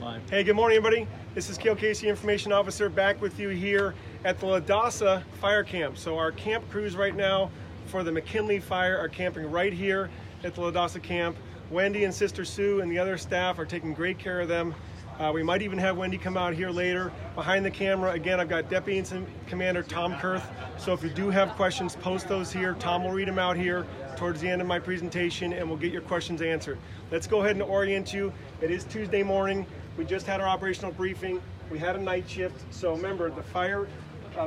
Hotline. Hey, good morning, everybody. This is Cale Casey, Information Officer, back with you here at the Ladasa Fire Camp. So our camp crews right now for the McKinley Fire are camping right here at the Ladasa camp. Wendy and Sister Sue and the other staff are taking great care of them. We might even have Wendy come out here later. Behind the camera, again, I've got Deputy Incident Commander Tom Kurth. So if you do have questions, post those here. Tom will read them out here towards the end of my presentation, and we'll get your questions answered. Let's go ahead and orient you. It is Tuesday morning. We just had our operational briefing. We had a night shift. So remember, the fire,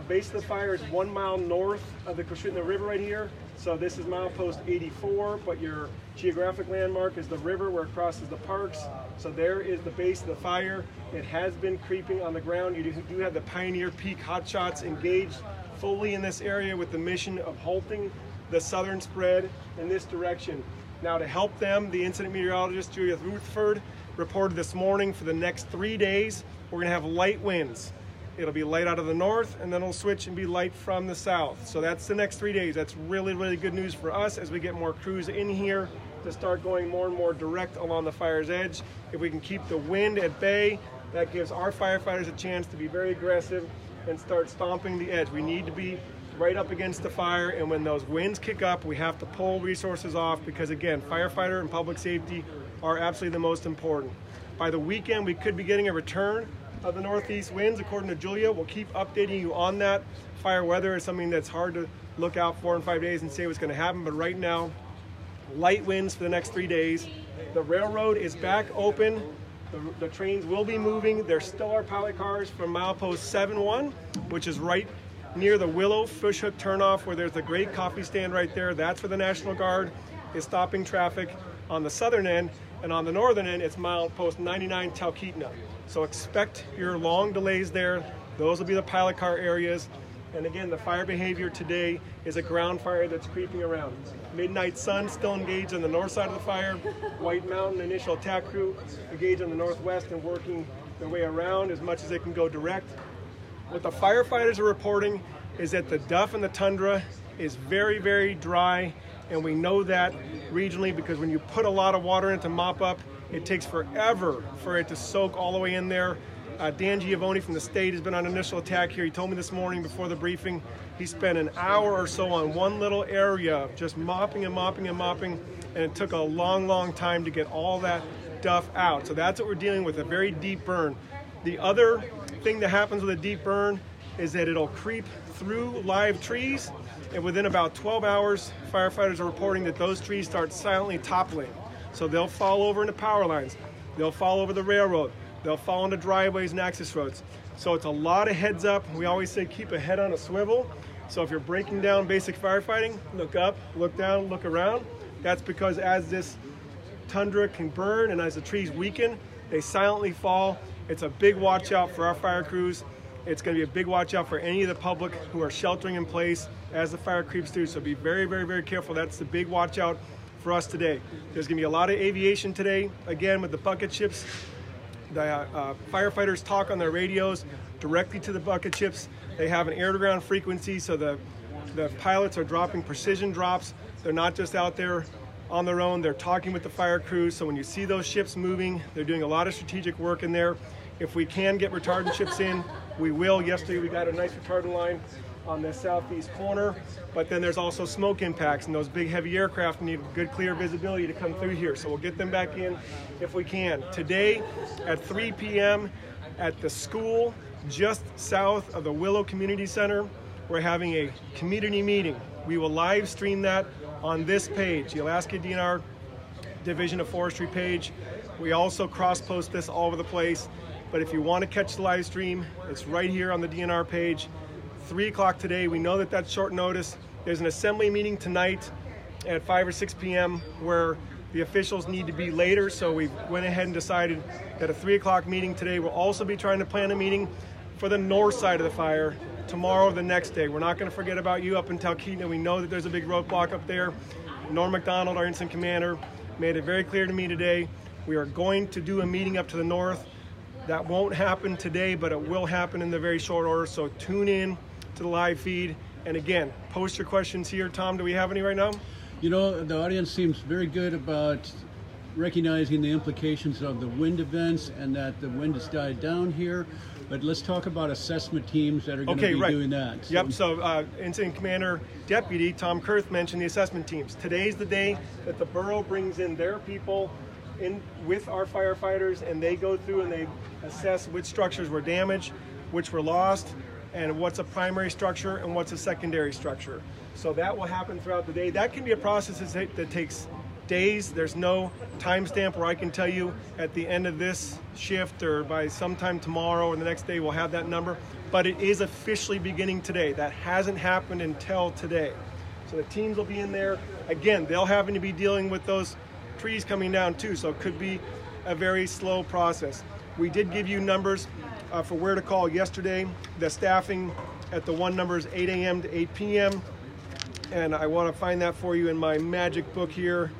base of the fire is 1 mile north of the Susitna River right here. So this is milepost 84, but your geographic landmark is the river where it crosses the parks. So there is the base of the fire. It has been creeping on the ground. You do have the Pioneer Peak hotshots engaged fully in this area with the mission of halting the southern spread in this direction. Now to help them, the incident meteorologist Julia Rutherford reported this morning for the next 3 days, we're gonna have light winds. It'll be light out of the north, and then it'll switch and be light from the south. So that's the next 3 days. That's really, really good news for us as we get more crews in here to start going more and more direct along the fire's edge. If we can keep the wind at bay, that gives our firefighters a chance to be very aggressive and start stomping the edge. We need to be right up against the fire, and when those winds kick up, we have to pull resources off because, again, firefighter and public safety are absolutely the most important. By the weekend, we could be getting a return of the northeast winds, according to Julia. We'll keep updating you on that. Fire weather is something that's hard to look out for in 5 days and say what's going to happen, but right now, light winds for the next 3 days. The railroad is back open. The trains will be moving. There still are pilot cars from milepost 71, which is right near the Willow Fishhook turnoff where there's a great coffee stand right there. That's where the National Guard is stopping traffic on the southern end, and on the northern end, it's milepost 99 Talkeetna. So expect your long delays there. Those will be the pilot car areas. And again, the fire behavior today is a ground fire that's creeping around. Midnight Sun still engaged on the north side of the fire. White Mountain initial attack crew engaged on the northwest and working their way around as much as they can go direct. What the firefighters are reporting is that the duff and the tundra is very, very dry, and we know that regionally because when you put a lot of water in to mop up, it takes forever for it to soak all the way in there. Dan Giovanni from the state has been on initial attack here. He told me this morning before the briefing, he spent an hour or so on one little area just mopping and mopping and mopping, and it took a long, long time to get all that duff out. So that's what we're dealing with, a very deep burn. The other thing that happens with a deep burn is that it'll creep through live trees, and within about 12 hours, firefighters are reporting that those trees start silently toppling. So they'll fall over into power lines, they'll fall over the railroad, they'll fall into driveways and access roads. So it's a lot of heads up. We always say keep a head on a swivel. So if you're breaking down basic firefighting, look up, look down, look around. That's because as this tundra can burn and as the trees weaken, they silently fall. It's a big watch out for our fire crews. It's going to be a big watch out for any of the public who are sheltering in place as the fire creeps through. So be very, very, very careful. That's the big watch out for us today. There's going to be a lot of aviation today. Again, with the bucket ships, the firefighters talk on their radios directly to the bucket ships. They have an air-to-ground frequency, so the pilots are dropping precision drops. They're not just out there on their own. They're talking with the fire crews. So when you see those ships moving, they're doing a lot of strategic work in there. If we can get retardant ships in, we will. Yesterday we got a nice retardant line on the southeast corner, but then there's also smoke impacts, and those big heavy aircraft need good clear visibility to come through here. So we'll get them back in if we can. Today at 3 p.m. at the school just south of the Willow Community Center, we're having a community meeting. We will live stream that on this page, the Alaska DNR Division of Forestry page. We also cross-post this all over the place, but if you want to catch the live stream, it's right here on the DNR page. 3 o'clock today. We know that that's short notice. There's an assembly meeting tonight at 5 or 6 p.m. where the officials need to be later, so we went ahead and decided that a 3 o'clock meeting today. We'll also be trying to plan a meeting for the north side of the fire tomorrow or the next day. We're not going to forget about you up in Talkeetna. We know that there's a big roadblock up there. Norm McDonald, our incident commander, made it very clear to me today. We are going to do a meeting up to the north. That won't happen today, but it will happen in the very short order, so tune in to the live feed. And again, post your questions here. Tom, do we have any right now? You know, the audience seems very good about recognizing the implications of the wind events and that the wind has died down here. But let's talk about assessment teams that are going to be doing that. Yep, so Incident Commander Deputy Tom Kurth mentioned the assessment teams. Today's the day that the borough brings in their people in with our firefighters, and they go through and they assess which structures were damaged, which were lost, and what's a primary structure and what's a secondary structure. So that will happen throughout the day. That can be a process that takes days. There's no timestamp where I can tell you at the end of this shift or by sometime tomorrow or the next day we'll have that number, but it is officially beginning today. That hasn't happened until today. So the teams will be in there. Again, they'll having to be dealing with those trees coming down too, so it could be a very slow process. We did give you numbers for where to call yesterday. The staffing at the one number is 8 a.m. to 8 p.m. and I want to find that for you in my magic book here.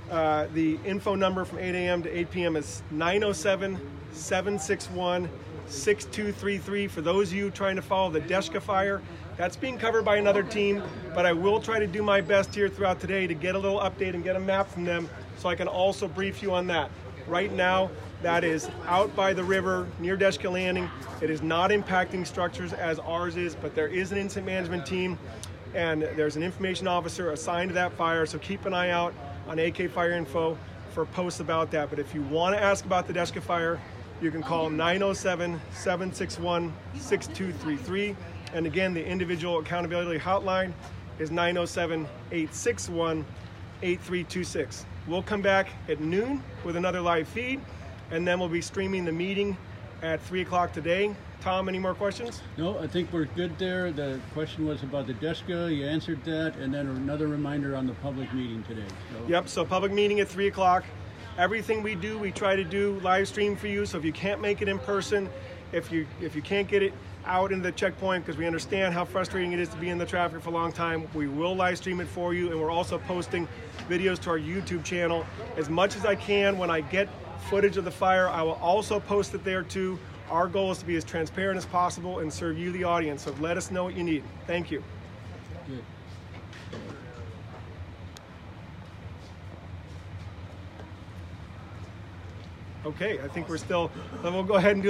The info number from 8 a.m. to 8 p.m. is 907-761-6233. For those of you trying to follow the Deshka Fire, that's being covered by another team, but I will try to do my best here throughout today to get a little update and get a map from them so I can also brief you on that. Right now, that is out by the river near Deshka Landing. It is not impacting structures as ours is, but there is an incident management team and there's an information officer assigned to that fire, so keep an eye out on AK Fire Info for posts about that. But if you want to ask about the Deshka Fire, you can call 907-761-6233. And again, the individual accountability hotline is 907-861-8326. We'll come back at noon with another live feed, and then we'll be streaming the meeting at 3 o'clock today. Tom, any more questions? No, I think we're good there. The question was about the Deshka. You answered that, and then another reminder on the public meeting today. Yep, so public meeting at 3 o'clock. Everything we do, we try to do live stream for you. So if you can't make it in person, if you can't get it out into the checkpoint, because we understand how frustrating it is to be in the traffic for a long time, we will live stream it for you, and we're also posting videos to our YouTube channel as much as I can. When I get footage of the fire, I will also post it there too. Our goal is to be as transparent as possible and serve you, the audience, so let us know what you need. Thank you. Good. Okay, I think we're still, we'll go ahead and do